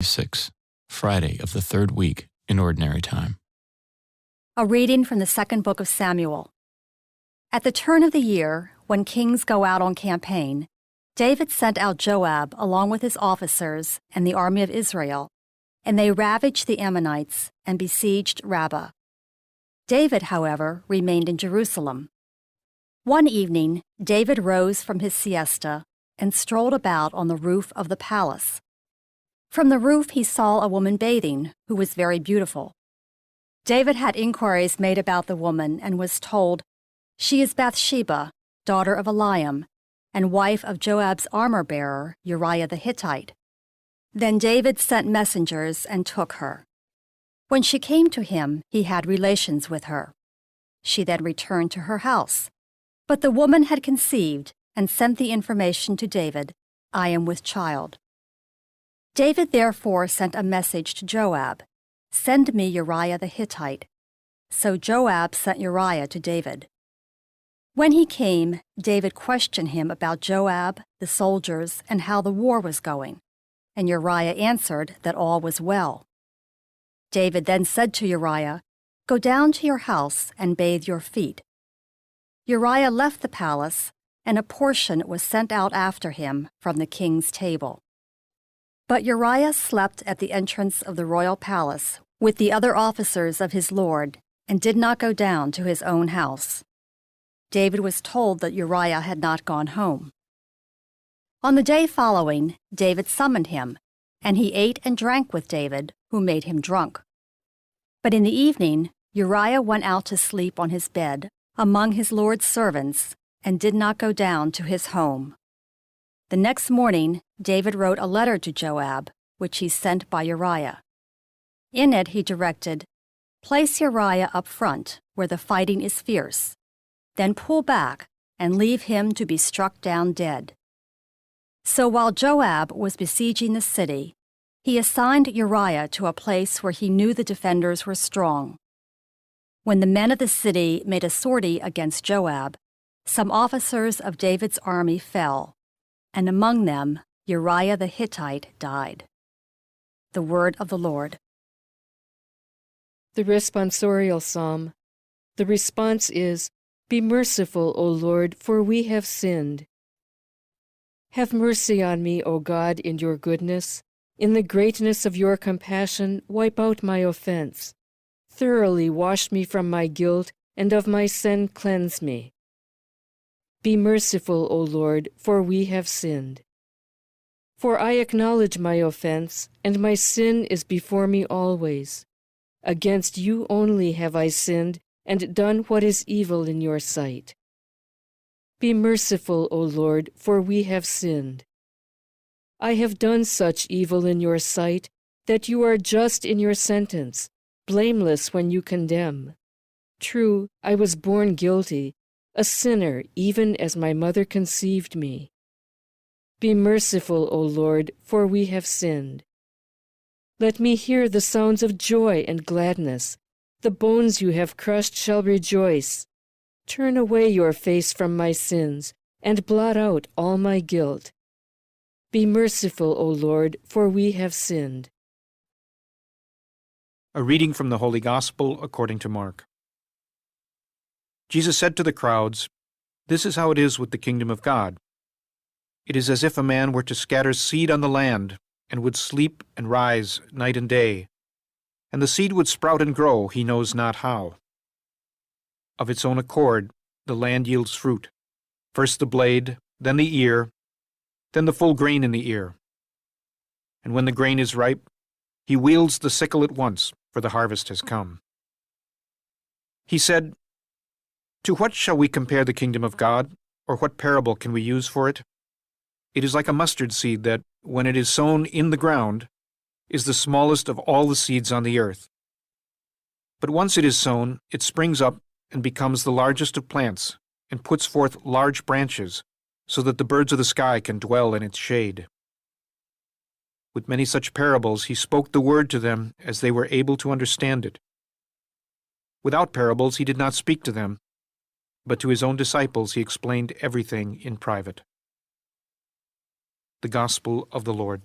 6, Friday of the third week in Ordinary Time. A reading from the second book of Samuel. At the turn of the year, when kings go out on campaign, David sent out Joab along with his officers and the army of Israel, and they ravaged the Ammonites and besieged Rabbah. David, however, remained in Jerusalem. One evening, David rose from his siesta and strolled about on the roof of the palace. From the roof he saw a woman bathing, who was very beautiful. David had inquiries made about the woman and was told, "She is Bathsheba, daughter of Eliam, and wife of Joab's armor-bearer, Uriah the Hittite." Then David sent messengers and took her. When she came to him, he had relations with her. She then returned to her house. But the woman had conceived and sent the information to David, "I am with child." David therefore sent a message to Joab, "Send me Uriah the Hittite." So Joab sent Uriah to David. When he came, David questioned him about Joab, the soldiers, and how the war was going, and Uriah answered that all was well. David then said to Uriah, "Go down to your house and bathe your feet." Uriah left the palace, and a portion was sent out after him from the king's table. But Uriah slept at the entrance of the royal palace with the other officers of his lord, and did not go down to his own house. David was told that Uriah had not gone home. On the day following, David summoned him, and he ate and drank with David, who made him drunk. But in the evening, Uriah went out to sleep on his bed among his lord's servants, and did not go down to his home. The next morning, David wrote a letter to Joab, which he sent by Uriah. In it he directed, "Place Uriah up front, where the fighting is fierce. Then pull back and leave him to be struck down dead." So while Joab was besieging the city, he assigned Uriah to a place where he knew the defenders were strong. When the men of the city made a sortie against Joab, some officers of David's army fell, and among them Uriah the Hittite died. The word of the Lord. The responsorial psalm. The response is, "Be merciful, O Lord, for we have sinned." Have mercy on me, O God, in your goodness. In the greatness of your compassion, wipe out my offense. Thoroughly wash me from my guilt, and of my sin cleanse me. Be merciful, O Lord, for we have sinned. For I acknowledge my offense, and my sin is before me always. Against you only have I sinned, and done what is evil in your sight. Be merciful, O Lord, for we have sinned. I have done such evil in your sight that you are just in your sentence, blameless when you condemn. True, I was born guilty, a sinner even as my mother conceived me. Be merciful, O Lord, for we have sinned. Let me hear the sounds of joy and gladness. The bones you have crushed shall rejoice. Turn away your face from my sins, and blot out all my guilt. Be merciful, O Lord, for we have sinned. A reading from the Holy Gospel according to Mark. Jesus said to the crowds, "This is how it is with the kingdom of God. It is as if a man were to scatter seed on the land, and would sleep and rise night and day, and the seed would sprout and grow, he knows not how. Of its own accord, the land yields fruit, first the blade, then the ear, then the full grain in the ear. And when the grain is ripe, he wields the sickle at once, for the harvest has come." He said, "To what shall we compare the kingdom of God, or what parable can we use for it? It is like a mustard seed that, when it is sown in the ground, is the smallest of all the seeds on the earth. But once it is sown, it springs up and becomes the largest of plants, and puts forth large branches, so that the birds of the sky can dwell in its shade." With many such parables he spoke the word to them as they were able to understand it. Without parables he did not speak to them, but to his own disciples he explained everything in private. The Gospel of the Lord.